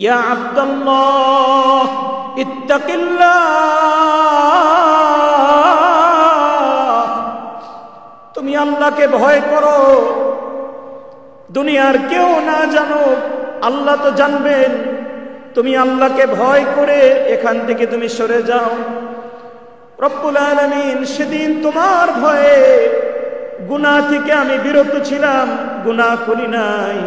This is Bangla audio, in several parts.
ইয়া আব্দুল্লাহ ইত্তাকিল্লাহ, তুমি আল্লাহকে ভয় করো। দুনিয়ার কেউ না জানুক, আল্লাহ তো জানবেন। তুমি আল্লাহকে ভয় করে এখান থেকে তুমি সরে যাও। রব্বুল আলামিন সেদিন তোমার ভয়ে গুনাহ থেকে আমি বিরত ছিলাম, গুনাহ করি নাই।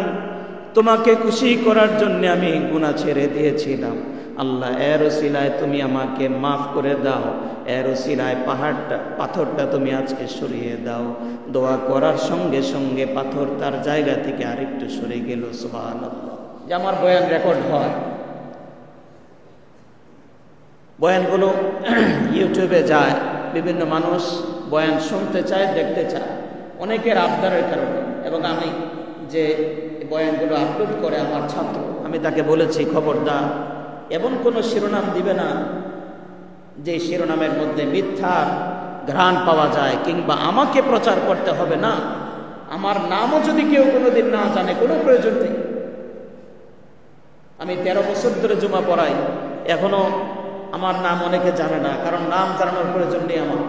তোমাকে খুশি করার জন্য আমি গুনাহ ছেড়ে দিয়েছিলাম। আল্লাহ এর ওসিলায় তুমি আমাকে মাফ করে দাও, এর ওসিলায় পাথরটা তুমি আজকে সরিয়ে দাও। দোয়া করার সঙ্গে সঙ্গে পাথর তার জায়গা থেকে আরেকটু সরে গেল। সুবহানাল্লাহ। যে আমার বয়ান রেকর্ড হয়, বয়ানগুলো ইউটিউবে যায়, বিভিন্ন মানুষ বয়ান শুনতে চায়, দেখতে চায়, অনেকের আবদারের কারণে। এবং আমি যে বয়ানগুলো আপলোড করে আমার ছাত্র, আমি তাকে বলেছি খবরদার এমন কোনো শিরোনাম দিবে না যে শিরোনামের মধ্যে মিথ্যার ঘ্রাণ পাওয়া যায়, কিংবা আমাকে প্রচার করতে হবে না। আমার নামও যদি কেউ কোনোদিন না জানে, কোনো প্রয়োজন নেই। আমি 13 বছর ধরে জুমা পড়াই, এখনো আমার নাম অনেকে জানে না, কারণ নাম জানানোর প্রয়োজন নেই আমার।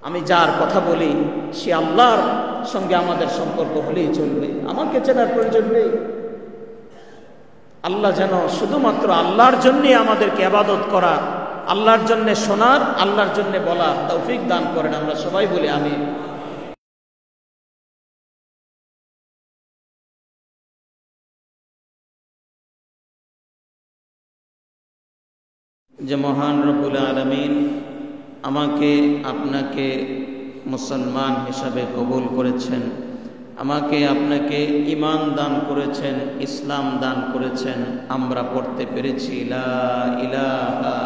আমি যার কথা বলি সে আল্লাহর সঙ্গে আমাদের সম্পর্ক হলেই চলবে, আমাকে চেনার প্রয়োজন নেই। আল্লাহ যেন শুধুমাত্র আল্লাহর জন্যে আমাদেরকে ইবাদত করা, আল্লাহর জন্যে শোনার, আল্লাহর জন্যে বলার তৌফিক দান করেন। আমরা সবাই বলি আমিন। যে মহান রব্বুল আলামিন আমাকে আপনাকে মুসলমান হিসাবে কবুল করেছেন, আমাকে আপনাকে ঈমান দান করেছেন, ইসলাম দান করেছেন। আমরা পড়তে পেরেছি লা ইলাহা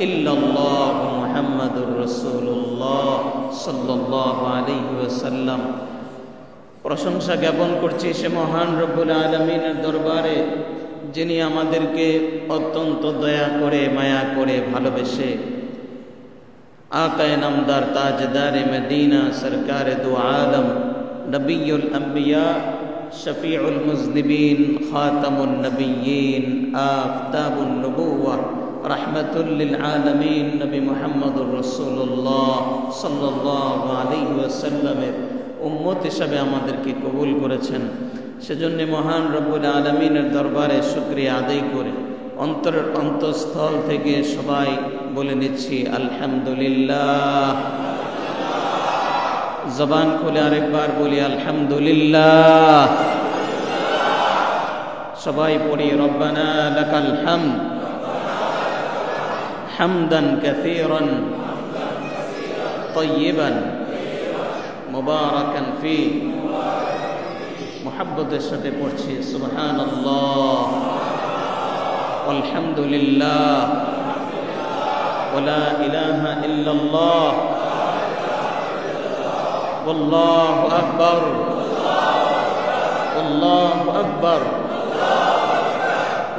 ইল্লাল্লাহ মুহাম্মাদুর রাসূলুল্লাহ সাল্লাল্লাহু আলাইহি ওয়াসাল্লাম। প্রশংসা জ্ঞাপন করছি সে মহান রব্বুল আলামিনের দরবারে, যিনি আমাদেরকে অত্যন্ত দয়া করে, মায়া করে, ভালোবেসে আকায়ে নামদার তাজদারে মদিনা সরকারে দু আলম নবিয়ুল আম্বিয়া শফিউল মুজনিবিন খাতামুন নবিয়্যিন আফতাবুন নবুওয়াহ রাহমাতুল লিল আলামিন নবী মুহাম্মদুর রাসূলুল্লাহ সাল্লাল্লাহু আলাইহি ওয়াসাল্লামের উম্মত হিসাবে আমাদেরকে কবুল করেছেন। সেজন্য মহান রব্বুল আলামিনের দরবারে শুকরিয়া আদায় করে অন্তরের অন্তঃস্থল থেকে সবাই বলে নিচ্ছি আলহামদুলিল্লাহ। জবান খুলে আরেকবার বলি আলহামদুলিল্লাহ। সবাই পড়ি রব্বানা লাকাল হামদ হামদান কাসীরান তাইয়িবান মুবারাকান ফি। মুহাব্বতের সাথে পড়ছি সুবহানাল্লাহ আলহামদুলিল্লাহ ওয়ালা ইলাহা ইল্লাল্লাহ ওয়াল্লাহু আকবার আল্লাহু আকবার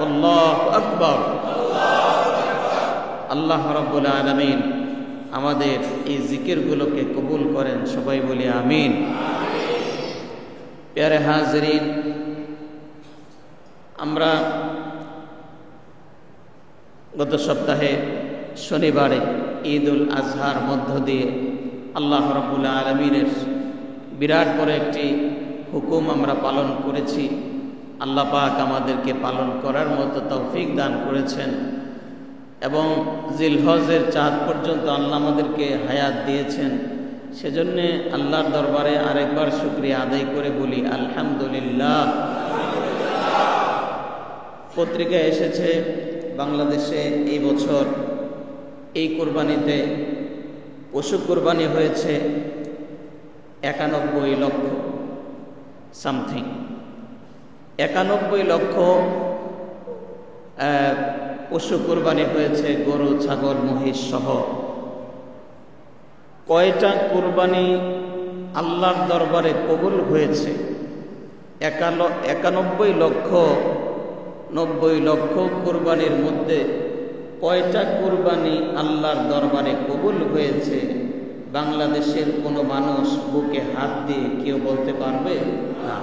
আল্লাহু আকবার। আল্লাহ রাব্বুল আলামিন আমাদের এই জিকিরগুলোকে কবুল করেন। সবাই বলি আমিন। প্যারে হাজরিন, আমরা গত সপ্তাহে শনিবারে ঈদ উল আজহার মধ্য দিয়ে আল্লাহ রাব্বুল আলামিনের বিরাট বড় একটি হুকুম আমরা পালন করেছি। আল্লাহ পাক আমাদেরকে পালন করার মতো তৌফিক দান করেছেন এবং জিলহজের চাঁদ পর্যন্ত আল্লাহ আমাদেরকে হায়াত দিয়েছেন। সেজন্যে আল্লাহর দরবারে আরেকবার শুকরিয়া আদায় করে বলি আলহামদুলিল্লাহ। পত্রিকায় এসেছে বাংলাদেশে এই বছর এই কোরবানিতে পশু কোরবানি হয়েছে 91 লক্ষ সামথিং, 91 লক্ষ পশু কোরবানি হয়েছে, গরু, ছাগল, মহিষ সহ। কয়টা কোরবানি আল্লাহর দরবারে কবুল হয়েছে? 91 লক্ষ 90 লক্ষ কোরবানির মধ্যে কয়টা কোরবানি আল্লাহর দরবারে কবুল হয়েছে? বাংলাদেশের কোনো মানুষ বুকে হাত দিয়ে কেউ বলতে পারবে না।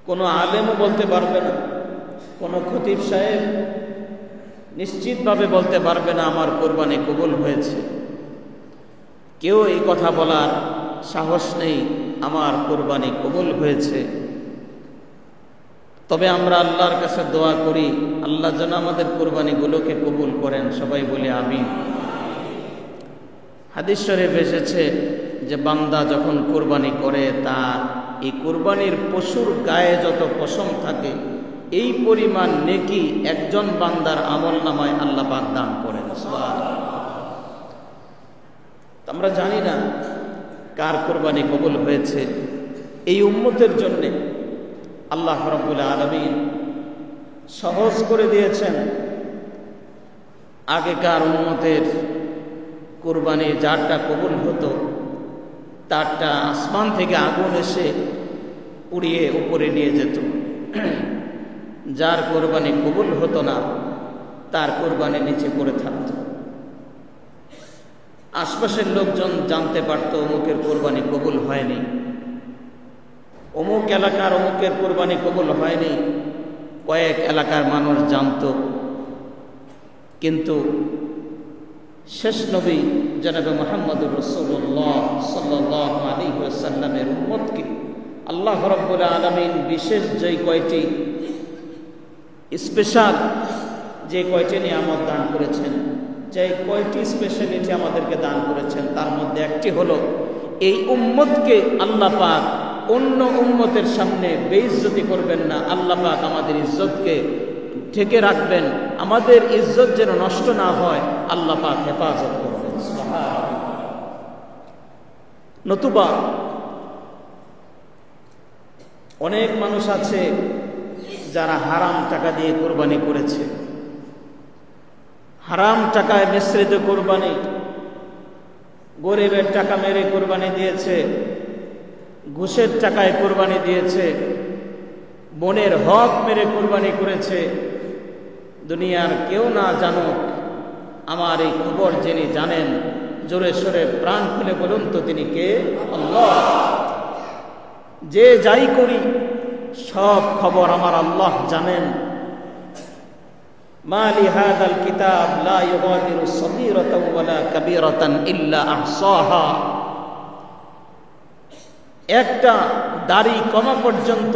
কোনো আলেমও বলতে পারবে না, কোনো খতিব সাহেব নিশ্চিতভাবে বলতে পারবে না আমার কোরবানি কবুল হয়েছে। কেউ এই কথা বলার সাহস নেই আমার কোরবানি কবুল হয়েছে। তবে আমরা আল্লাহর কাছে দোয়া করি, আল্লাহ যেন আমাদের কোরবানিগুলোকে কবুল করেন। সবাই বলে আমিন। হাদিস শরীফ এসেছে যে বান্দা যখন কোরবানি করে তার এই কোরবানির পশুর গায়ে যত পশম থাকে এই পরিমাণ নেকি একজন বান্দার আমল নামায় আল্লাহ পাক দান করেন। আমরা জানি না কার কোরবানি কবুল হয়েছে। এই উম্মতের জন্য আল্লাহ রাব্বুল আলামিন সহজ করে দিয়েছেন। আগেকার উম্মতের কোরবানি যারটা কবুল হতো তারটা আসমান থেকে আগুন এসে পুড়িয়ে উপরে নিয়ে যেত। যার কোরবানি কবুল হতো না তার কোরবানি নিচে পড়ে থাকত। আশপাশের লোকজন জানতে পারত অমুকের কোরবানি কবুল হয়নি, অমুক এলাকার অমুকের কোরবানি কবুল হয়নি, কয়েক এলাকার মানুষ জানত। কিন্তু শেষ নবী জনাবে মুহাম্মদুর রাসূলুল্লাহ সাল্লাল্লাহু আলাইহি ওয়াসাল্লামের উম্মতকে আল্লাহ রাব্বুল আলামিন বিশেষ যে কয়টি স্পেশাল যে কয়টি নিয়ামত দান করেছেন, যে কয়টি স্পেশালিটি আমাদেরকে দান করেছেন, তার মধ্যে একটি হলো এই উম্মতকে আল্লাহ পাক অন্য উম্মতের সামনে বেইজ্জতি করবেন না। আল্লাহ পাক আমাদের ইজ্জতকে ঢেকে রাখবেন, আমাদের ইজ্জত যেন নষ্ট না হয় আল্লাহ পাক হেফাজত করবেন। নতুবা অনেক মানুষ আছে যারা হারাম টাকা দিয়ে কোরবানি করেছে, হারাম টাকায় মিশ্রিত কোরবানি, গরিবের টাকা মেরে কোরবানি দিয়েছে, ঘুষের টাকায় কোরবানি দিয়েছে, বোনের হক মেরে কোরবানি করেছে। দুনিয়ার কেউ না জানুক, আমার এই খবর যিনি জানেন, জোরে সোরে প্রাণ খুলে বলুন তো তিনি কে? আল্লাহ। যে যাই করি সব খবর আমার আল্লাহ জানেন। মা লিহাযাল কিতাব লা ইউগাদিরু সগীরাতান ওয়ালা কাবীরাতান ইল্লা আহসাহা। একটা দাড়ি কমা পর্যন্ত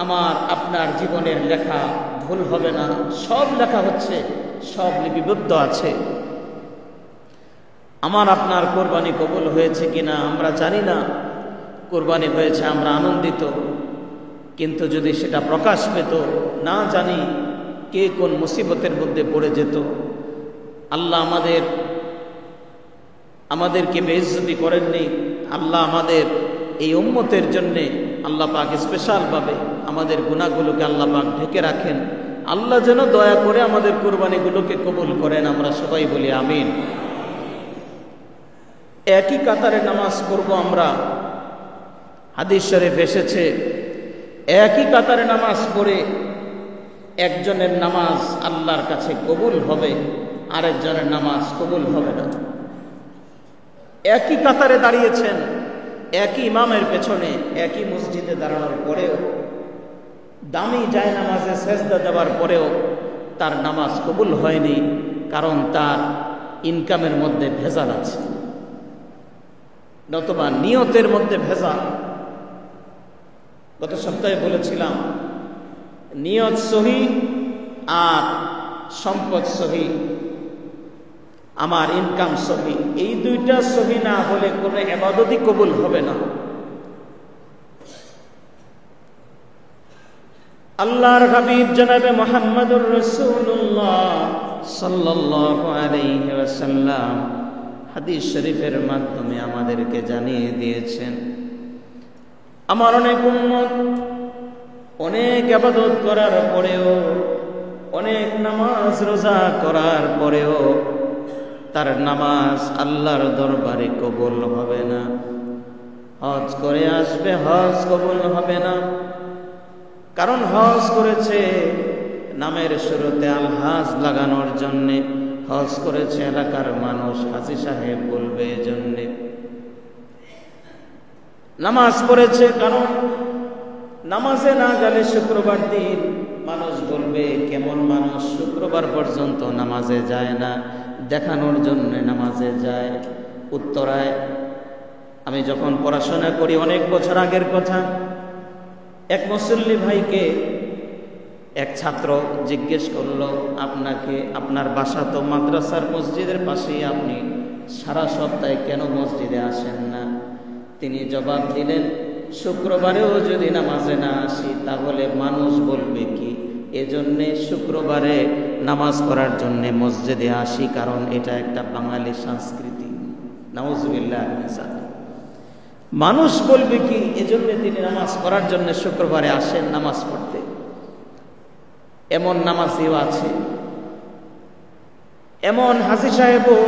আমার আপনার জীবনের লেখা ভুল হবে না, সব লেখা হচ্ছে, সব লিপিবদ্ধ আছে। আমার আপনার কোরবানি কবুল হয়েছে কিনা আমরা জানি না। কোরবানি হয়েছে আমরা আনন্দিত, কিন্তু যদি সেটা প্রকাশ পেত, না জানি কে কোন মুসিবতের মধ্যে পড়ে যেত। আল্লাহ আমাদেরকে বেইজ্জতি করেননি। আল্লাহ আমাদের এই উম্মতের জন্যে আল্লাহ পাক স্পেশালভাবে আমাদের গুনাহগুলোকে আল্লাহ পাক ঢেকে রাখেন। আল্লাহ যেন দয়া করে আমাদের কোরবানিগুলোকে কবুল করেন। আমরা সবাই বলি আমিন। একই কাতারে নামাজ পড়ব আমরা। হাদিস শরীফ এসেছে একই কাতারে নামাজ পড়ে একজনের নামাজ আল্লাহর কাছে কবুল হবে, আরেকজনের নামাজ কবুল হবে না। একই কাতারে দাঁড়িয়েছেন, একই ইমামের পেছনে, একই মসজিদে দাঁড়ানোর পরেও, দামি যায় নামাজে সেজদা দেওয়ার পরেও তার নামাজ কবুল হয়নি, কারণ তার ইনকামের মধ্যে ভেজাল আছে, নতুবা নিয়তের মধ্যে ভেজাল। গত সপ্তাহে বলেছিলাম নিয়ত সহি আর সম্পদ সহি, আমার ইনকাম সহি, এই দুইটা সহি না হলে কোনো ইবাদতই কবুল হবে না। আল্লাহর হাবিব জনাবে মুহাম্মদুর রাসূলুল্লাহ সাল্লাল্লাহু আলাইহি ওয়াসাল্লাম হাদিস শরীফের মাধ্যমে আমাদেরকে জানিয়ে দিয়েছেন, আমার অনেক উম্মত অনেক ইবাদত করার পরেও, অনেক নামাজ রোজা করার পরেও তার নামাজ আল্লাহর দরবারে কবুল হবে না। হজ করে আসবে, হজ কবুল হবে না, কারণ হজ করেছে নামের শুরুতে আল হাজ লাগানোর জন্যে, হজ করেছে এলাকার মানুষ হাজী সাহেব বলবে এজন্যে। নামাজ পড়েছে কারণ নামাজে না গেলে শুক্রবার দিন মানুষ বলবে কেমন মানুষ শুক্রবার পর্যন্ত নামাজে যায় না, দেখানোর জন্য নামাজে যায়। উত্তরায় আমি যখন পড়াশোনা করি, অনেক বছর আগের কথা, এক মুসল্লি ভাইকে এক ছাত্র জিজ্ঞেস করলো, আপনাকে, আপনার বাসা তো মাদ্রাসার মসজিদের পাশেই, আপনি সারা সপ্তাহে কেন মসজিদে আসেন না? তিনি জবাব দিলেন, শুক্রবারেও যদি নামাজে না আসি তাহলে মানুষ বলবে কি, এজন্যে শুক্রবারে নামাজ পড়ার জন্যে মসজিদে আসি, কারণ এটা একটা বাঙালি সংস্কৃতি। নাউজুবিল্লাহ। মানুষ বলবে কি, এজন্য তিনি নামাজ পড়ার জন্য শুক্রবারে আসেন নামাজ পড়তে। এমন নামাজিও আছে, এমন হাজী সাহেবও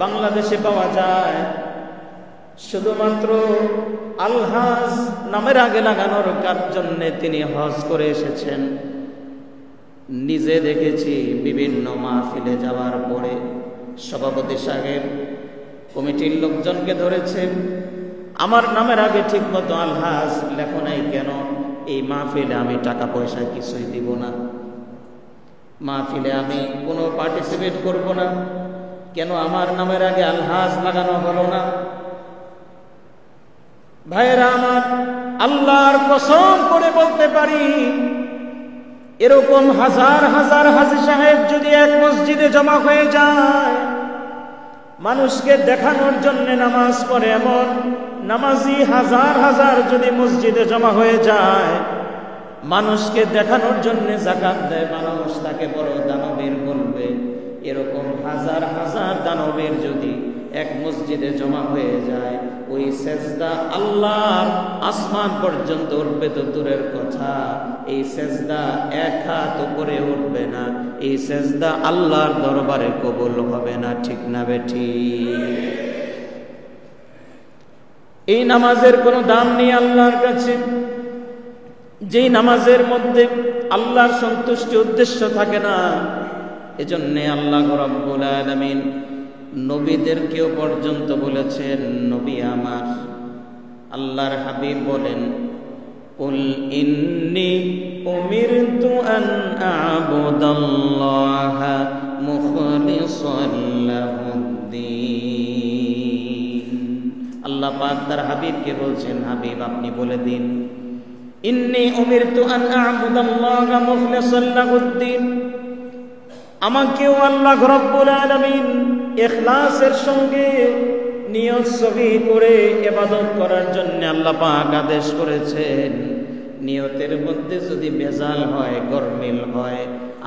বাংলাদেশে পাওয়া যায়, শুধুমাত্র আলহাজ নামের আগে লাগানোর জন্য তিনি হজ করে এসেছেন। নিজে দেখেছি বিভিন্ন মাহফিলে যাওয়ার পরে সভাপতি সাহেব কমিটির লোকজনকে ধরেছেন, আমার নামের আগে ঠিক মতো আলহাজ লেখো নাই কেন? এই মাহফিলে আমি টাকা পয়সা কিছুই দিব না, মাহফিলে আমি কোনো পার্টিসিপেট করব না, কেন আমার নামের আগে আলহাজ লাগানো হলো না? ভাইয়েরা আমার, আল্লাহর কসম করে বলতে পারি, এরকম হাজার হাজার হাজী সাহেব যদি এক মসজিদে জমা হয়ে যায়, মানুষকে দেখানোর জন্য নামাজ পড়ে এমন নামাজি হাজার হাজার যদি মসজিদে জমা হয়ে যায়, মানুষকে দেখানোর জন্য যাকাত দেয়, মানুষ তাকে বড় দানবীর বলবে। এরকম হাজার হাজার দানবীর যদি এক মসজিদে জমা হয়ে যায়, ওই সেজদা আল্লাহর আসমান পর্যন্ত উঠবে তো দূরের কথা, এই সেজদা এক হাত উপরে উঠবে না, এই সেজদা আল্লাহর দরবারে কবুল হবে না। ঠিক না বেঠিক? এই নামাজের কোনো দাম নেই আল্লাহর কাছে। যেই নামাজের মধ্যে আল্লাহর সন্তুষ্টি উদ্দেশ্য থাকে না, এজন্য আল্লাহ রাব্বুল আলামিন নবীদেরকেও পর্যন্ত বলেছেন, নবী আমার, আল্লাহর হাবিব বলেন, কুল ইন্নী উমিরতু আন আ'বুদাল্লাহা মুখলিসান লাহুদ্দীন। আল্লাহ পাক তার হাবিবকে বলছেন, হাবিব আপনি বলে দিন, ইন্নী উমিরতু আন আ'বুদাল্লাহা মুখলিসান লাহুদ্দীন, আমাকেও আল্লাহ রাব্বুল আলামিন ইখলাসের সঙ্গে নিয়ত সহি করে ইবাদত করার জন্য আল্লাহ পাক আদেশ করেছেন। নিয়তের মধ্যে যদি ভেজাল হয়, গরমিল হয়,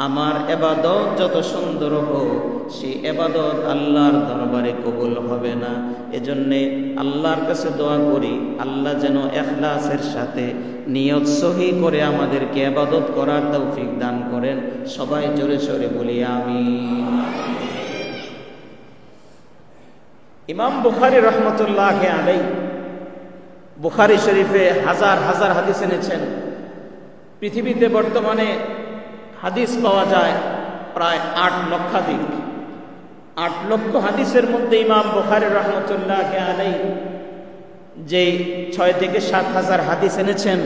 আমার ইবাদত যত সুন্দর হোক, সেই ইবাদত আল্লাহর দরবারে কবুল হবে না। এজন্যে আল্লাহর কাছে দোয়া করি, আল্লাহ যেন ইখলাসের সাথে নিয়ত সহি করে আমাদেরকে ইবাদত করার তৌফিক দান করেন। সবাই জোরে সোরে বলি আমিন। ইমাম বুখারী রহমতুল্লাহ আলাইহি বুখারী শরীফে হাজার হাজার হাদিস এনেছেন। পৃথিবীতে বর্তমানে হাদিস পাওয়া যায় প্রায় 8 লক্ষাধিক। 8 লক্ষ হাদিসের মধ্যে ইমাম বুখারী রহমতুল্লাহ আলাইহি যে 6 থেকে 7 হাজার হাদিস এনেছেন,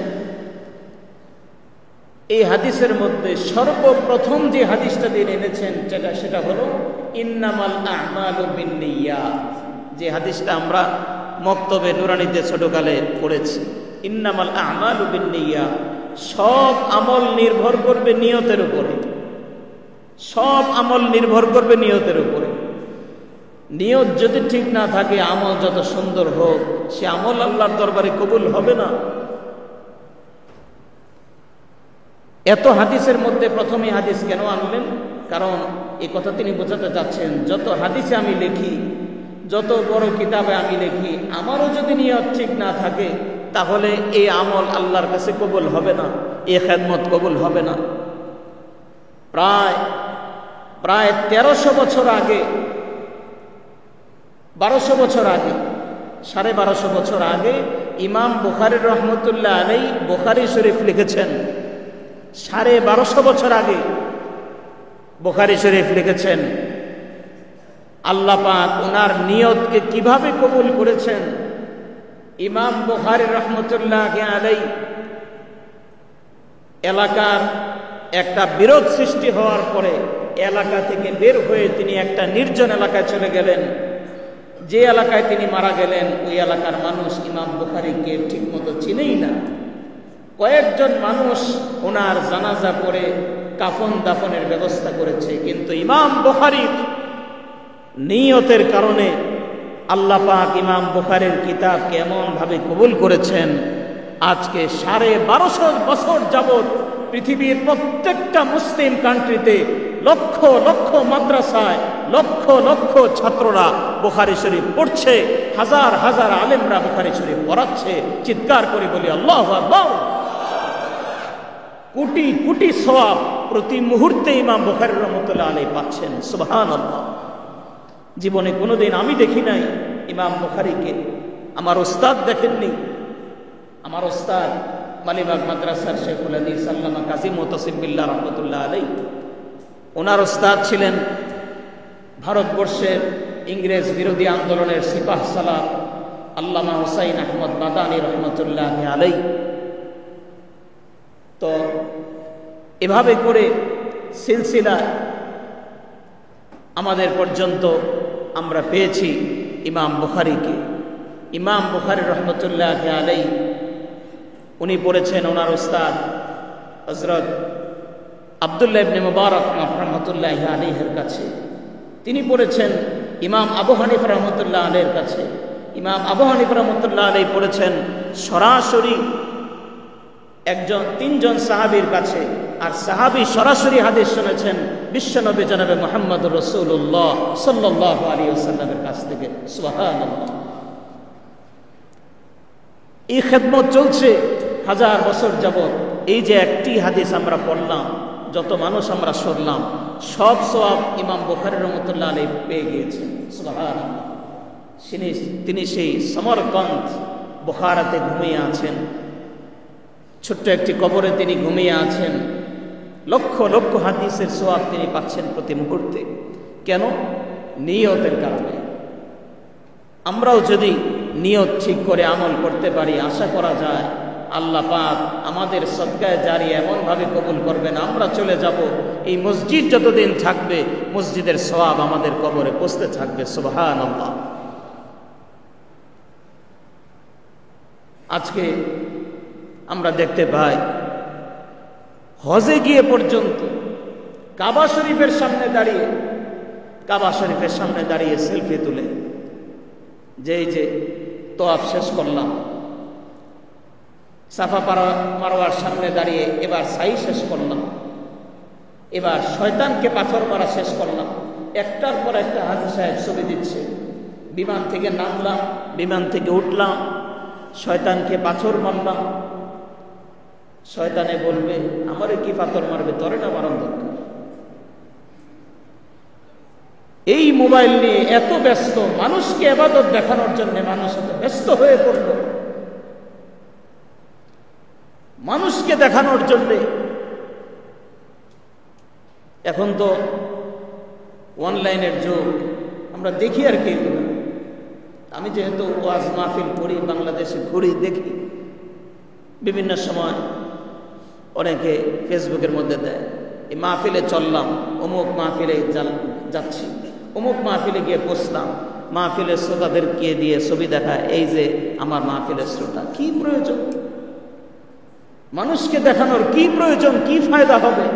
এই হাদিসের মধ্যে সর্বপ্রথম যে হাদিসটা তিনি এনেছেন সেটা হলো ইন্নামাল আ'মালু বিন্নিয়াত, যে হাদিসটা আমরা মক্তবে নুরানীতে ছোটকালে পড়েছি। ইন্নামাল আ'মালু বিন্নিয়াত, সব আমল নির্ভর করবে নিয়তের উপরে, সব আমল নির্ভর করবে নিয়তের উপরে। নিয়ত যদি ঠিক না থাকে, আমল যত সুন্দর হোক, সে আমল আল্লাহর দরবারে কবুল হবে না। এত হাদিসের মধ্যে প্রথমে হাদিস কেন আনলেন? কারণ এই কথা তিনি বোঝাতে চাচ্ছেন, যত হাদিসে আমি লিখি, যত বড় কিতাবে আমি লিখি, আমারও যদি নিয়ত ঠিক না থাকে, তাহলে এই আমল আল্লাহর কাছে কবুল হবে না, এই খেদমত কবুল হবে না। প্রায় 1300 বছর আগে, 1200 বছর আগে, 1250 বছর আগে ইমাম বুখারী রহমতুল্লাহ আলাইহি বুখারী শরীফ লিখেছেন। 1250 বছর আগে বুখারী শরীফ লিখেছেন। আল্লাহ পাক ওনার নিয়তকে কিভাবে কবুল করেছেন, ইমাম বুখারী রহমতুল্লাহ আলাইহি এলাকার একটা বিরোধ সৃষ্টি হওয়ার পরে এলাকা থেকে বের হয়ে তিনি একটা নির্জন এলাকায় চলে গেলেন। যে এলাকায় তিনি মারা গেলেন ওই এলাকার মানুষ ইমাম বুখারীকে ঠিকমতো চিনেই না। কয়েকজন মানুষ ওনার জানাজা করে কাফন দাফনের ব্যবস্থা করেছে, কিন্তু ইমাম বুখারীর নিয়তের কারণে আল্লাহ পাক ইমাম বুখারীর কিতাবকে এমনভাবে কবুল করেছেন, আজকে 1250 বছর যাবৎ পৃথিবীর প্রত্যেকটা মুসলিম কান্ট্রিতে লক্ষ লক্ষ মাদ্রাসায় লক্ষ লক্ষ ছাত্ররা বুখারী শরীফ পড়ছে, হাজার হাজার আলেমরা বুখারী শরীফ পড়াচ্ছে। চিৎকার করে বলি আল্লাহু আকবার। কোটি কোটি সওয়াব প্রতি মুহূর্তে ইমাম বুখারী রাহমাতুল্লাহ আলাইহি পাচ্ছেন। সুবহানাল্লাহ। জীবনে কোনোদিন আমি দেখি নাই ইমাম বুখারীকে, আমার ওস্তাদ দেখেননি। আমার ওস্তাদ মালিবাগ মাদ্রাসার শেখুল হাদিস আল্লামা কাজী মুতাসিম বিল্লাহ রাহমাতুল্লাহ আলাইহি, ওনার ওস্তাদ ছিলেন ভারতবর্ষের ইংরেজ বিরোধী আন্দোলনের সিপাহ সালার আল্লামা হুসাইন আহমদ মাদানী রহমতুল্লাহ আলাইহি। তো এভাবে করে সিলসিলা আমাদের পর্যন্ত আমরা পেয়েছি ইমাম বুখারীকে। ইমাম বুখারী রহমতুল্লাহ আলাইহি উনি পড়েছেন ওনার উস্তাদ হযরত আব্দুল্লাহ ইবনে মুবারক রহমতুল্লাহ আলাইহির কাছে। তিনি পড়েছেন ইমাম আবু হানিফা রহমতুল্লাহ আলাইহির কাছে। ইমাম আবু হানিফা রহমতুল্লাহ আলাইহি পড়েছেন সরাসরি তিনজন সাহাবীর কাছে, আর সাহাবী সরাসরি হাদিস শুনেছেন বিশ্বনবী জনাবে মুহাম্মদুর রাসূলুল্লাহ সাল্লাল্লাহু আলাইহি ওয়াসাল্লামের কাছ থেকে। সুবহানাল্লাহ। এই খেদমত চলছে হাজার বছর যাবৎ। এই যে একটি হাদিস আমরা পড়লাম, যত মানুষ আমরা শুনলাম, সব সওয়াব ইমাম বুখারী রাহমাতুল্লাহ আলাইহি পেয়ে গিয়েছেন। সুবহানাল্লাহ। তিনি সেই সমরকন্দ বুখারাতে ঘুমিয়ে আছেন, ছোট্ট একটি কবরে তিনি ঘুমিয়ে আছেন। লক্ষ লক্ষ হাদিসের সওয়াব তিনি পাচ্ছেন প্রতি মুহূর্তে। কেন? নিয়তের কারণে। আমরাও যদি নিয়ত ঠিক করে আমল করতে পারি, আশা করা যায় আল্লাহ পাক আমাদের সদকায়ে জারিয়া এমনভাবে কবুল করবেন, আমরা চলে যাব, এই মসজিদ যতদিন থাকবে মসজিদের সওয়াব আমাদের কবরে পৌঁছতে থাকবে। সুবহানাল্লাহ। আজকে আমরা দেখতে পাই হজে গিয়ে পর্যন্ত কাবা শরীফের সামনে দাঁড়িয়ে সেলফি তুলে যে তওয়াফ শেষ করলাম, সাফা মারওয়ার সামনে দাঁড়িয়ে এবার সাই শেষ করলাম, এবার শয়তানকে পাথর মারা শেষ করলাম, একটার পর একটা হাজী সাহেব ছবি দিচ্ছে। বিমান থেকে নামলাম, বিমান থেকে উঠলাম, শয়তানকে পাথর মারলাম। শয়তানে বলবে আমারে কি পাথর মারবে, তরে না মারণ দরকার। এই মোবাইল নিয়ে এত ব্যস্ত, মানুষকে ইবাদত দেখানোর জন্য মানুষ এত ব্যস্ত হয়ে পড়ল, মানুষকে দেখানোর জন্য। এখন তো অনলাইনের যুগ, আমরা দেখি আর কি। আমি যেহেতু ওয়াজ মাহফিল করি, বাংলাদেশে ঘুরি, দেখি বিভিন্ন সময় অনেকে ফেসবুকের মধ্যে দেয় এই মাহফিলে চললাম, অমুক মাহফিলে যাচ্ছি, অমুক মাহফিলে গিয়ে বসলাম, মাহফিলের শ্রোতাদেরকে দিয়ে ছবি দেখায়, এই যে আমার মাহফিলের শ্রোতা। কি প্রয়োজন? মানুষকে দেখানোর কি প্রয়োজন? কি ফায়দা হবে?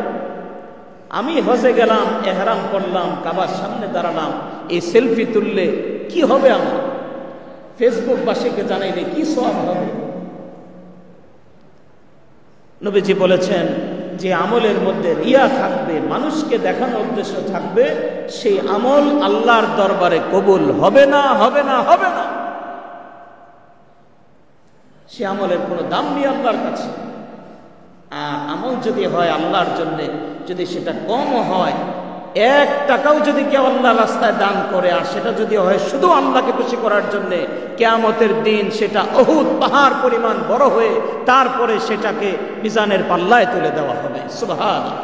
আমি হজে গেলাম, এহরাম করলাম, কাবার সামনে দাঁড়ালাম, এই সেলফি তুললে কি হবে? আমার ফেসবুকবাসীকে জানাইলে কি সওয়াব হবে? নবীজি বলেছেন যে আমলের মধ্যে রিয়া থাকবে, মানুষকে দেখানোর উদ্দেশ্য থাকবে, সেই আমল আল্লাহর দরবারে কবুল হবে না, হবে না, হবে না। সে আমলের কোনো দাম নেই আল্লাহর কাছে। আর আমল যদি হয় আল্লাহর জন্য, যদি সেটা কম হয়, 1 টাকাও যদি কেউ আল্লাহর রাস্তায় দান করে, আর সেটা যদি হয় শুধু আল্লাহকে খুশি করার জন্য, কিয়ামতের দিন সেটা উহুদ পাহাড় পরিমাণ বড় হয়ে তারপরে সেটাকে মিজানের পাল্লায় তুলে দেওয়া হবে। সুবহানাল্লাহ।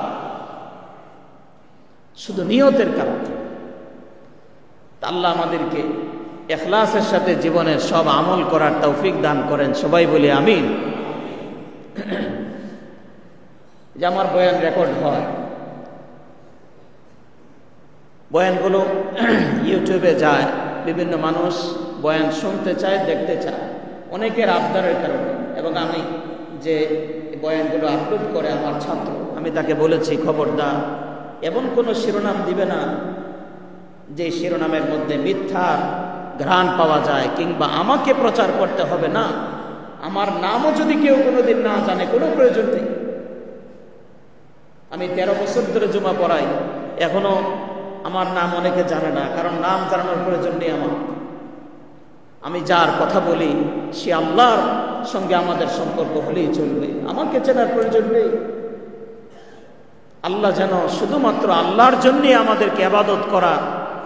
শুধু নিয়তের কারণে। আল্লাহ আমাদেরকে ইখলাসের সাথে জীবনের সব আমল করার তৌফিক দান করেন। সবাই বলি আমিন। যে আমার বয়ান রেকর্ড হয়, বয়ানগুলো ইউটিউবে যায়, বিভিন্ন মানুষ বয়ান শুনতে চায়, দেখতে চায়, অনেকের আবদারের কারণে। এবং আমি যে বয়ানগুলো আপলোড করে আমার ছাত্র, আমি তাকে বলেছি খবরদার এমন কোনো শিরোনাম দিবে না যে শিরোনামের মধ্যে মিথ্যার ঘ্রাণ পাওয়া যায়, কিংবা আমাকে প্রচার করতে হবে না। আমার নামও যদি কেউ কোনোদিন না জানে, কোনো প্রয়োজন নেই। আমি 13 বছর ধরে জুমা পড়াই, এখনো আমার নাম অনেকে জানে না, কারণ নাম জানানোর প্রয়োজন নেই আমার। আমি যার কথা বলি সে আল্লাহর সঙ্গে আমাদের সম্পর্ক হলেই চলবে, আমাকে চেনার প্রয়োজন নেই। আল্লাহ যেন শুধুমাত্র আল্লাহর জন্যে আমাদেরকে ইবাদত করা,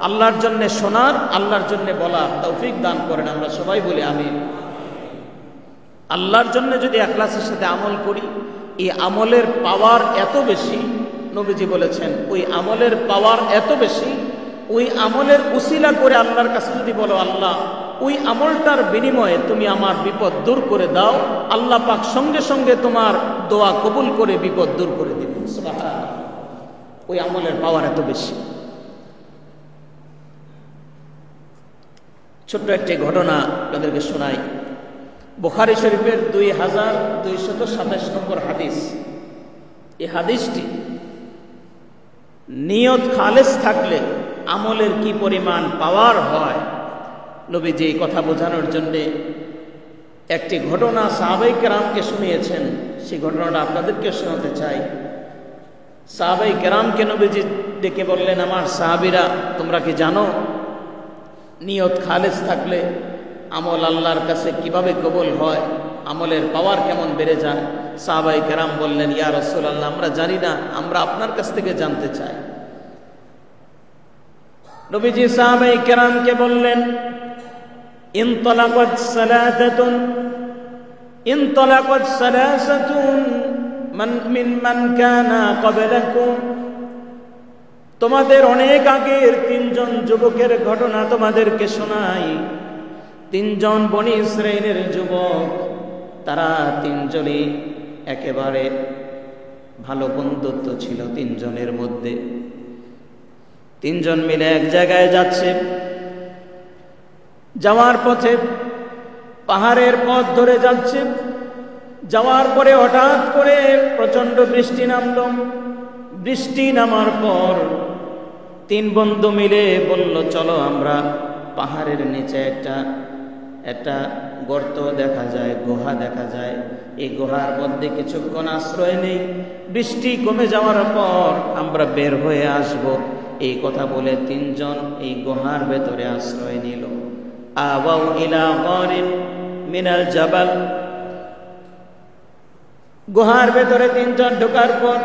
আল্লাহর জন্য শোনার, আল্লাহর জন্য বলার তৌফিক দান করেন। আমরা সবাই বলি আমিন। আল্লাহর জন্য যদি ইখলাসের সাথে আমল করি, এই আমলের পাওয়ার এত বেশি, নবীজি বলেছেন ওই আমলের পাওয়ার এত বেশি, ওই আমলের উসিলা করে আল্লাহর কাছে যদি বলো আল্লাহ ওই আমলটার বিনিময়ে তুমি আমার বিপদ দূর করে দাও, আল্লাহ পাক সঙ্গে সঙ্গে তোমার দোয়া কবুল করে বিপদ দূর করে দিবেন। সুবহানাল্লাহ, ওই আমলের পাওয়ার এত বেশি। ছোট্ট একটি ঘটনা আপনাদেরকে শোনাই। বুখারী শরীফের 2227 নম্বর হাদিস। এই হাদিসটি নিয়ত খালেস থাকলে আমলের কি পরিমাণ পাওয়ার হয়, নবীজি এই কথা বোঝানোর জন্যে একটি ঘটনা সাহাবায়ে কেরামকে শুনিয়েছেন। সেই ঘটনাটা আপনাদেরকে শোনাতে চাই। সাহাবায়ে কেরামকে নবীজি ডেকে বললেন, আমার সাহাবীরা তোমরা কি জানো নিয়ত খালেস থাকলে আমল আল্লাহর কাছে কিভাবে কবুল হয়, আমলের পাওয়ার কেমন বেড়ে যায়? সাহাবায়ে কেরাম বললেন, ইয়া রাসূলুল্লাহ আমরা জানি না, আমরা আপনার কাছ থেকে জানতে চাই। নবীজি সাহাবায়ে কেরামকে বললেন, ইনতালাকাত সালাসাতুন মান কানা ক্বাবলাকুম, তোমাদের অনেক আগের 3 জন যুবকের ঘটনা তোমাদেরকে শোনাই। 3 জন বনি ইসরাইলের যুবক, তারা 3 জনই একেবারে ভালো বন্ধুত্ব ছিল 3 জনের মধ্যে। 3 জন মিলে এক জায়গায় যাচ্ছে, যাওয়ার পথে পাহাড়ের পথ ধরে যাচ্ছে। যাওয়ার পরে হঠাৎ করে প্রচন্ড বৃষ্টি নামল। বৃষ্টি নামার পর 3 বন্ধু মিলে বলল, চলো আমরা পাহাড়ের নিচে একটা গর্ত দেখা যায়, গুহা দেখা যায়, এই গুহার মধ্যে কিছুক্ষণ আশ্রয় নেই, বৃষ্টি কমে যাওয়ার পর আমরা বের হয়ে আসব। এই কথা বলে 3 জন এই গুহার ভেতরে আশ্রয় নিল। আওয়াউ ইলা গারিন মিনাল জাবাল, গুহার ভেতরে 3 জন ঢোকার পর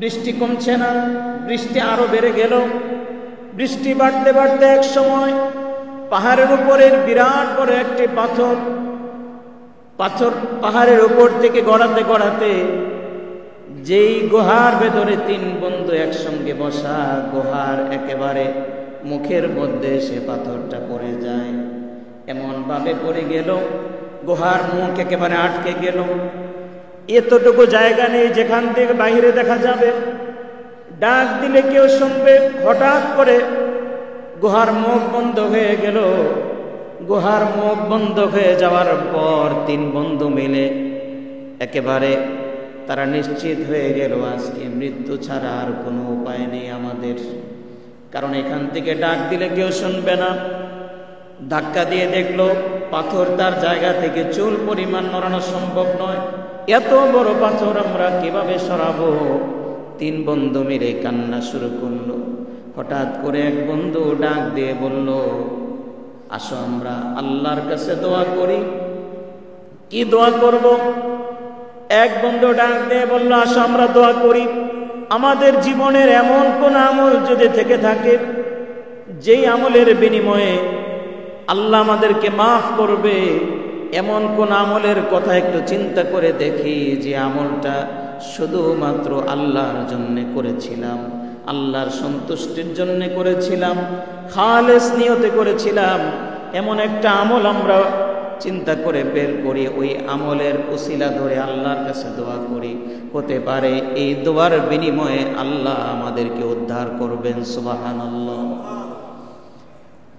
বৃষ্টি কমছে না, বৃষ্টি আরো বেড়ে গেল। বৃষ্টি বাড়তে বাড়তে এক সময় পাহাড়ের উপরের বিরাট বড় একটি পাথর পাহাড়ের উপর থেকে গড়াতে গড়াতে যেই গুহার ভেতরে 3 বন্ধু একসঙ্গে বসা, গুহার একেবারে মুখের মধ্যে সে পাথরটা পড়ে যায়। এমন ভাবে পড়ে গেল, গুহার মুখ একেবারে আটকে গেল। এতটুকু জায়গা নেই যেখান থেকে বাইরে দেখা যাবে, ডাক দিলে কেউ শুনবে। হঠাৎ করে গুহার মুখ বন্ধ হয়ে গেল। গুহার মুখ বন্ধ হয়ে যাওয়ার পর 3 বন্ধু মিলে একেবারে তারা নিশ্চিত হয়ে গেল আজকে মৃত্যু ছাড়া আর কোনো উপায় নেই আমাদের, কারণ এখান থেকে ডাক দিলে কেউ শুনবে না। ধাক্কা দিয়ে দেখলো পাথর তার জায়গা থেকে চুল পরিমাণ নড়ানো সম্ভব নয়। এত বড় পাথর আমরা কিভাবে সরাবো? 3 বন্ধু মিলে কান্না শুরু করলো। হঠাৎ করে এক বন্ধু ডাক দিয়ে বলল, আসো আমরা আল্লাহর কাছে দোয়া করি। কি দোয়া করব? এক বন্ধু ডাক দিয়ে বলল, আসো আমরা দোয়া করি, আমাদের জীবনের এমন কোন আমল যদি থেকে থাকে যেই আমলের বিনিময়ে আল্লাহ আমাদেরকে মাফ করবে, এমন কোন আমলের কথা একটু চিন্তা করে দেখি যে আমলটা শুধুমাত্র আল্লাহর জন্য করেছিলাম, আল্লাহর সন্তুষ্টির জন্য করেছিলাম, খালেস নিয়তে করেছিলাম। এমন একটা আমল আমরা চিন্তা করে বের করি, ওই আমলের উসিলা ধরে আল্লাহর কাছে দোয়া করি, হতে পারে এই দোয়ার বিনিময়ে আল্লাহ আমাদেরকে উদ্ধার করবেন। সুবহানাল্লাহ।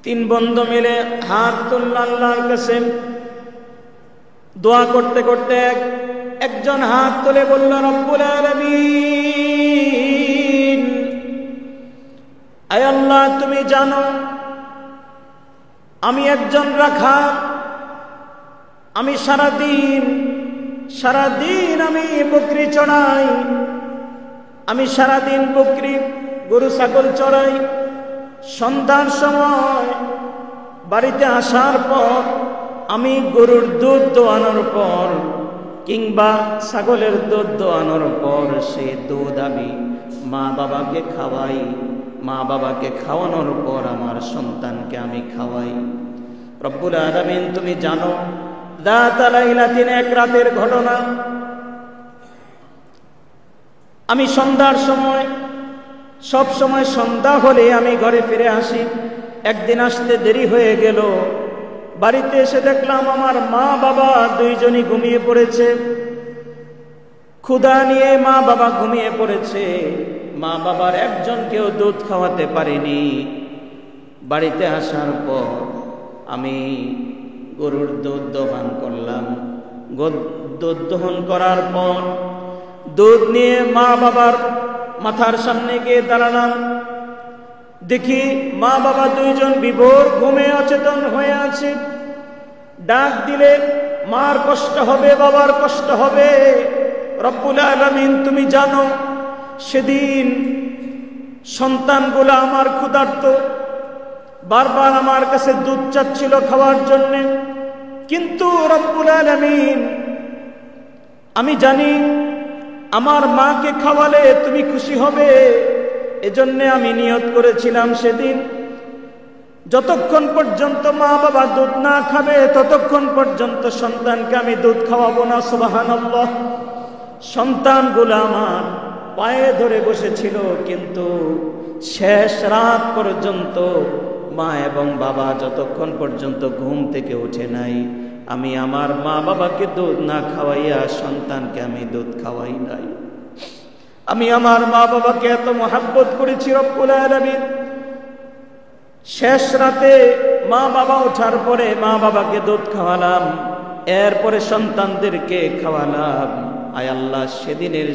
3 বন্ধু মিলে হাত তুলল আল্লাহর কাছে, দোয়া করতে করতে একজন হাত তুলে বলল, রব্বুল আলামিন, আয় আল্লাহ, তুমি জানো আমি একজন রাখাল, আমি সারাদিন আমি বকরি চড়াই, আমি সারাদিন বকরি গরু ছাগল চড়াই। সন্ধ্যার সময় বাড়িতে আসার পর আমি গরুর দুধ দোয়ানোর পর কিংবা ছাগলের দুধ দোয়ানোর পর সেই দুধ আমি মা বাবাকে খাওয়াই, মা বাবাকে খাওয়ানোর পর আমার সন্তানকে আমি খাওয়াই। রব্বুল আলামিন, তুমি জানো যাতা লাইলাতিন, এক রাতের ঘটনা, আমি সন্ধ্যার সময়, সব সময় সন্ধ্যা হলে আমি ঘরে ফিরে আসি। একদিন আসতে দেরি হয়ে গেল, বাড়িতে এসে দেখলাম আমার মা বাবা দুইজনই ঘুমিয়ে পড়েছে। ক্ষুধা নিয়ে মা বাবা ঘুমিয়ে পড়েছে, মা বাবার একজনকেও দুধ খাওয়াতে পারিনি। বাড়িতে আসার পর আমি গরুর দুধ দোহন করলাম। দুধ দোহন করার পর দুধ নিয়ে মা বাবার মাথার সামনে গিয়ে দাঁড়ালাম। দেখি মা বাবা দুইজন বিভোর ঘুমে অচেতন হয়ে আছে। ডাক দিলে মার কষ্ট হবে, বাবার কষ্ট হবে। রব্বুল আলামিন, তুমি জানো সেদিন সন্তানগুলো আমার ক্ষুধার্ত, বারবার আমার কাছে দুধ চাচ্ছিল খাওয়ার জন্যে। কিন্তু রব্বুল আলামিন, আমি জানি আমার মাকে খাওয়ালে তুমি খুশি হবে, এজন্য আমি নিয়ত করেছিলাম সেদিন যতক্ষণ পর্যন্ত মা বাবা দুধ না খাবে ততক্ষণ পর্যন্ত সন্তানকে আমি দুধ খাওয়াবো না। সুবহানাল্লাহ। সন্তানগুলো আমার পায়ে ধরে বসেছিল, কিন্তু শেষ রাত পর্যন্ত মা এবং বাবা যতক্ষণ পর্যন্ত ঘুম থেকে ওঠে নাই, আমি আমার মা বাবাকে দুধ না খাওয়াইয়া সন্তানকে আমি দুধ খাওয়াই নাই। আমি আমার মা বাবাকে এত মহব্বত করেছি রব্বুল আলামিন। শেষ রাতে মা বাবা ওঠার পরে মা বাবাকে দুধ খাওয়ালাম, এরপরে সন্তানদেরকে খাওয়ালাম। আয় আল্লাহ, সেদিনের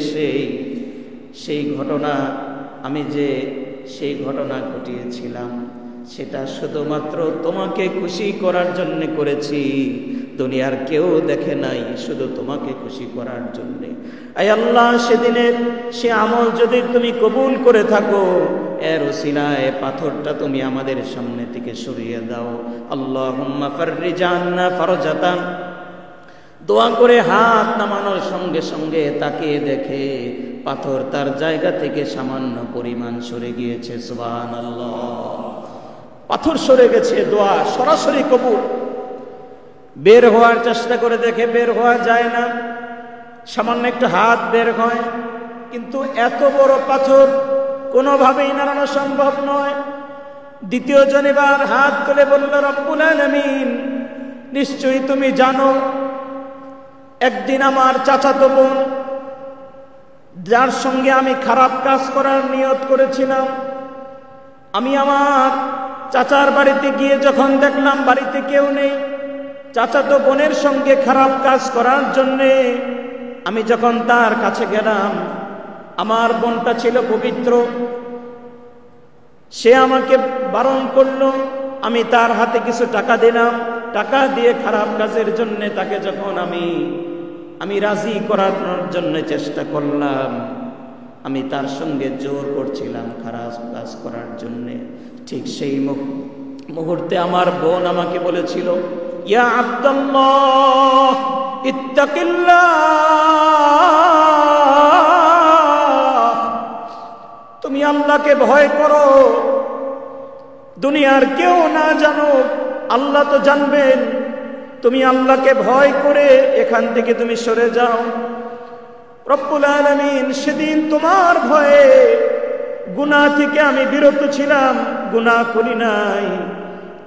সেই ঘটনা, আমি যে সেই ঘটনা ঘটিয়েছিলাম সেটা শুধুমাত্র তোমাকে খুশি করার জন্য করেছি, দুনিয়ার কেউ দেখে নাই, শুধু তোমাকে খুশি করার জন্য। আয় আল্লাহ, সেদিনের সে আমল যদি তুমি কবুল করে থাকো, এর উসিলায় পাথরটা তুমি আমাদের সামনে থেকে সরিয়ে দাও। আল্লাহুম্মা ফাররিজ আন্না ফারজাতান। দোয়া করে হাত নামানোর সঙ্গে সঙ্গে তাকিয়ে দেখে পাথর তার জায়গা থেকে সামান্য পরিমাণ সরে গিয়েছে। সুবহানাল্লাহ। পাথর সরে গেছে, দোয়া সরাসরি কবুল। বের হওয়ার চেষ্টা করে দেখে বের হওয়া যায় না, সামান্য একটু হাত বের হয়, কিন্তু এত বড় পাথর কোনোভাবেই নাড়ানো সম্ভব নয়। দ্বিতীয় জন এবার হাত তুলে বলল, রব্বুল আলামিন, নিশ্চয়ই তুমি জানো একদিন আমার চাচাতো বোন, যার সঙ্গে আমি খারাপ কাজ করার নিয়ত করেছিলাম, আমি আমার চাচার বাড়িতে গিয়ে যখন দেখলাম বাড়িতে কেউ নেই, চাচাতো বোনের সঙ্গে খারাপ কাজ করার জন্যে আমি যখন তার কাছে গেলাম, আমার বোনটা ছিল পবিত্র, সে আমাকে বারণ করলো। আমি তার হাতে কিছু টাকা দিলাম, টাকা দিয়ে খারাপ কাজের জন্য তাকে যখন আমি রাজি করানোর জন্য চেষ্টা করলাম, আমি তার সঙ্গে জোর করছিলাম খারাপ কাজ করার জন্য। ঠিক সেই মুহূর্তে আমার বোন আমাকে বলেছিল, ইয়া আব্দুল্লাহ ইত্তাকিল্লাহ, তুমি আল্লাহকে ভয় করো, দুনিয়ার কেউ না জানুক, আল্লাহ তো জানবেন। তুমি আল্লাহকে ভয় করে এখান থেকে তুমি সরে যাও। রব্বুল আলামিন, সেদিন তোমার ভয়ে গুনাহ থেকে আমি বিরত ছিলাম, গুনাহ করি নাই।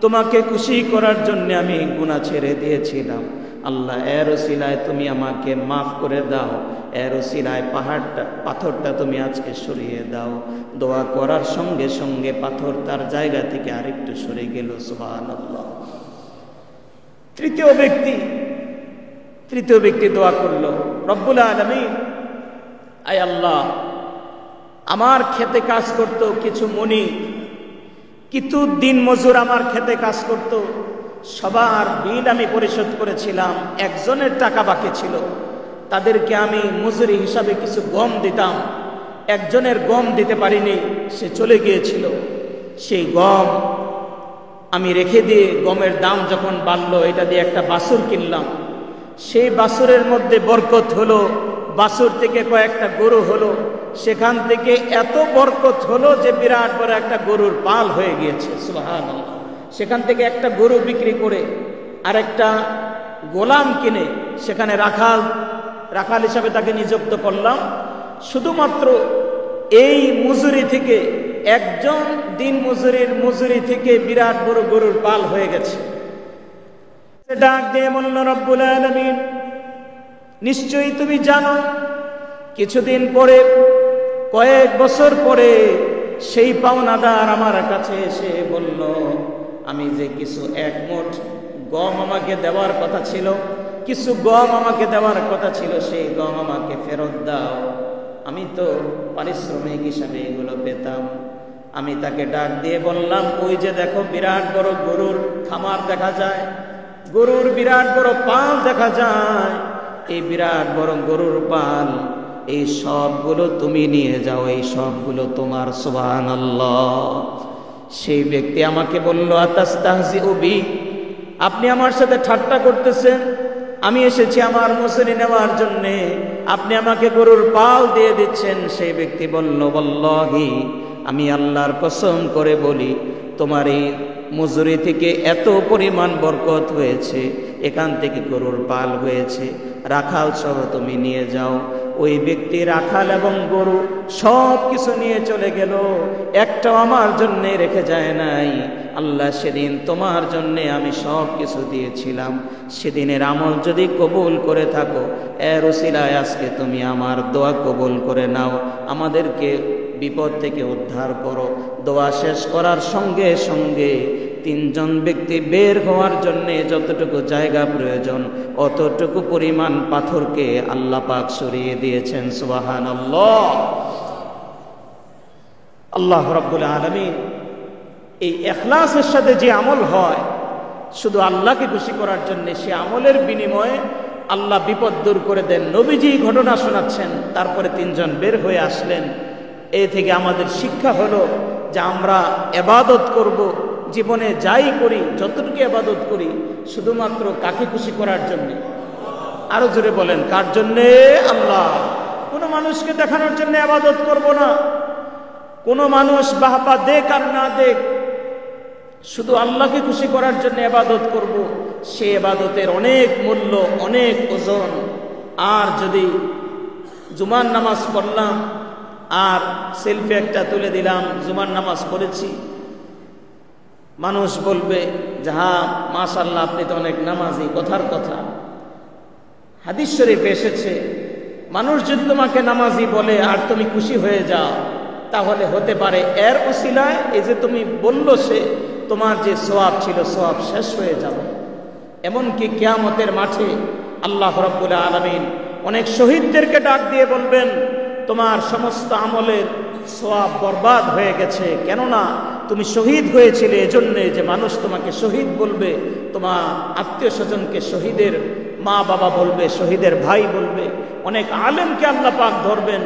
তোমাকে খুশি করার জন্য আমি গুনাহ ছেড়ে দিয়েছিলাম। আল্লাহ এর ওসিলায় তুমি আমাকে মাফ করে দাও, এর ওসিলায় পাথরটা তুমি আজকে সরিয়ে দাও। দোয়া করার সঙ্গে সঙ্গে পাথর তার জায়গা থেকে আরেকটু সরে গেল। সুবহানাল্লাহ। তৃতীয় ব্যক্তি দোয়া করলো, রব্বুল আলামিন, আয় আল্লাহ, আমার খেতে কাজ করত কিছু মনি, কিছু দিন মজুর আমার খেতে কাজ করত, সবার বিল আমি পরিশোধ করেছিলাম, একজনের টাকা বাকি ছিল, তাদেরকে আমি মজুরি হিসাবে কিছু গম দিতাম, একজনের গম দিতে পারিনি, সে চলে গিয়েছিল। সেই গম আমি রেখে দিয়ে গমের দাম যখন বাড়লো, এটা দিয়ে একটা বাছুর কিনলাম। সেই বাছুরের মধ্যে বরকত হলো, বাছুর থেকে কয়েকটা গরু হলো, সেখান থেকে এত বরকত হলো যে বিরাট বড় একটা গরুর পাল হয়ে গিয়েছে। সুবহানাল্লাহ। সেখান থেকে একটা গরু বিক্রি করে আরেকটা গোলাম কিনে সেখানে রাখাল হিসাবে তাকে নিযুক্ত করলাম। শুধুমাত্র এই মজুরি থেকে, একজন দিন মজুরি থেকে বিরাট বড় গরুর পাল হয়ে গেছে। ডাক দিয়ে বলল, রব্বুল আলামিন, নিশ্চয়ই তুমি জানো, কিছুদিন পরে, কয়েক বছর পরে সেই পাওনাদার আমার কাছে এসে বলল, আমি যে কিছু এক মুঠ গম আমাকে দেওয়ার কথা ছিল, কিছু গম আমাকে দেওয়ার কথা ছিল, সেই গম আমাকে ফেরত দাও। আমি তো পারিশ্রমিক হিসাবে এগুলো পেতাম। আমি তাকে ডাক দিয়ে বললাম, ওই যে দেখো বিরাট বড় গরুর খামার দেখা যায়, গরুর বিরাট বড় পাল দেখা যায়, এই বিরাট বড় গরুর পাল, এই সবগুলো তুমি নিয়ে যাও, এই সবগুলো তোমার। সুবহানাল্লাহ। সেই ব্যক্তি আমাকে বলল, আতাস্তাহজিউ বি, আপনি আমার সাথে ঠাট্টা করতেছেন? আমি এসেছি আমার মজুরি নেওয়ার জন্যে, আপনি আমাকে গরুর পাল দিয়ে দিচ্ছেন। সেই ব্যক্তি বলল, ওয়াল্লাহি, আমি আল্লাহর কসম করে বলি, তোমার এই মজুরি থেকে এত পরিমাণ বরকত হয়েছে, এখান থেকে গরুর পাল হয়েছে, রাখাল সহ তুমি নিয়ে যাও। ওই ব্যক্তি রাখাল এবং গরু সব কিছু নিয়ে চলে গেল, একটাও আমার জন্যে রেখে যায় নাই। আল্লাহ, সেদিন তোমার জন্যে আমি সব কিছু দিয়েছিলাম, সেদিনের আমল যদি কবুল করে থাকো, এর ওসিলায় আজকে তুমি আমার দোয়া কবুল করে নাও, আমাদেরকে বিপদ থেকে উদ্ধার করো। দোয়া শেষ করার সঙ্গে সঙ্গে তিনজন ব্যক্তি বের হওয়ার জন্য যতটুকু জায়গা প্রয়োজন অতটুকু পরিমাণ পাথরকে আল্লাহ পাক সরিয়ে দিয়েছেন। সুবহানাল্লাহ। আল্লাহ রাব্বুল আলামিন এই ইখলাসের সাথে যে আমল হয় শুধু আল্লাহকে খুশি করার জন্য, সে আমলের বিনিময়ে আল্লাহ বিপদ দূর করে দেন। নবীজি ঘটনা শোনাচ্ছেন, তারপরে তিনজন বের হয়ে আসলেন। এই থেকে আমাদের শিক্ষা হলো যে আমরা ইবাদত করব, জীবনে যাই করি, যতটুকু ইবাদত করি, শুধুমাত্র কাকে খুশি করার জন্য। আরো জোরে বলেন, কার জন্যে? আল্লাহ। কোনো মানুষকে দেখানোর জন্য ইবাদত করব না, কোনো মানুষ বাহবা দেখ আর না দেখ, শুধু আল্লাহকে খুশি করার জন্য ইবাদত করব। সে ইবাদতের অনেক মূল্য, অনেক ওজন। আর যদি জুমার নামাজ পড়লাম আর সেলফি একটা তুলে দিলাম, জুমার নামাজ পড়েছি, মানুষ বলবে যে হ্যাঁ মাশাআল্লাহ, আপনি তো অনেক নামাজি। কথার কথা, হাদিস শরীফে এসেছে, মানুষ যদি তোমাকে নামাজি বলে আর তুমি খুশি হয়ে যাও, তাহলে হতে পারে এর ওসিলায় এই যে তুমি বললো, সে তোমার যে সওয়াব ছিল সওয়াব শেষ হয়ে যাবে। এমনকি কিয়ামতের মাঠে আল্লাহ রাব্বুল আলামিন অনেক শহীদদেরকে ডাক দিয়ে বলবেন, তোমার সমস্ত আমলের সওয়াব বরবাদ হয়ে গেছে, কেননা তুমি শহীদ হয়েছিলে এজন্য যে মানুষ তোমাকে শহীদ বলবে, তোমার আত্মীয় স্বজনকে শহীদের মা বাবা বলবে, শহীদের ভাই বলবে। অনেক আলেমকে আল্লাহ পাক ধরবেন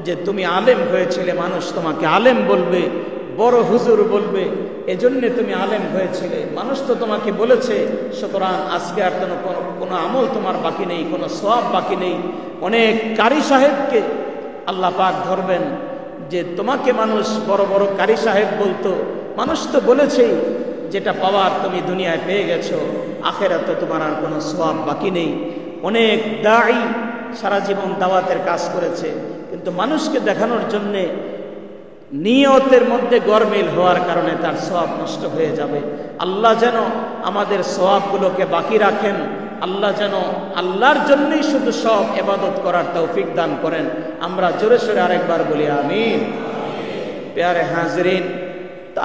যে তুমি আলেম হয়েছিলে, মানুষ তোমাকে আলেম বলবে, বড় হুজুর বলবে, এজন্য তুমি আলেম হয়েছিলে, মানুষ তো তোমাকে বলেছে, সুতরাং আজকে আর কোনো আমল তোমার বাকি নেই, কোনো সওয়াব বাকি নেই। অনেক কারি সাহেবকে আল্লাহ পাক ধরবেন যে তোমাকে মানুষ বড় বড় কারি সাহেব বলতো, মানুষ তো বলেছেই, যেটা পাওয়ার তুমি দুনিয়ায় পেয়ে গেছো, আখিরাতে তোমার আর কোনো সওয়াব বাকি নেই। অনেক দাঈ সারা জীবন দাওয়াতের কাজ করেছে, কিন্তু মানুষকে দেখানোর জন্যে নিয়তের মধ্যে গরমিল হওয়ার কারণে তার সওয়াব নষ্ট হয়ে যাবে। আল্লাহ যেন আমাদের সওয়াবগুলোকে বাকি রাখেন, আল্লাহ যেন আল্লাহর জন্যই শুধু সব ইবাদত করার তৌফিক দান করেন। আমরা জোরে সোরে আরেকবার বলি আমিন। প্যারে হাজরিন,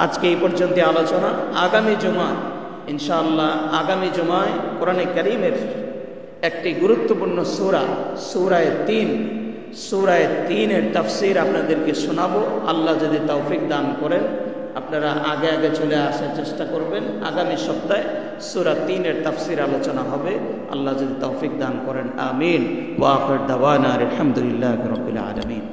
আজকে এই পর্যন্ত আলোচনা। আগামী জুমা ইনশাআল্লাহ, আগামী জুমায় কোরআনে কারীমের একটি গুরুত্বপূর্ণ সূরা, সূরা 3-এর তাফসীর আপনাদেরকে শোনাবো। আল্লাহ যদি তৌফিক দান করেন আপনারা আগে আগে চলে আসার চেষ্টা করবেন। আগামী সপ্তাহে সূরা 3-এর তাফসীর আলোচনা হবে, আল্লাহ যদি তৌফিক দান করেন। আমিন। ওয়া আখির দাওয়ানা আলহামদুলিল্লাহি রাব্বিল আলামিন।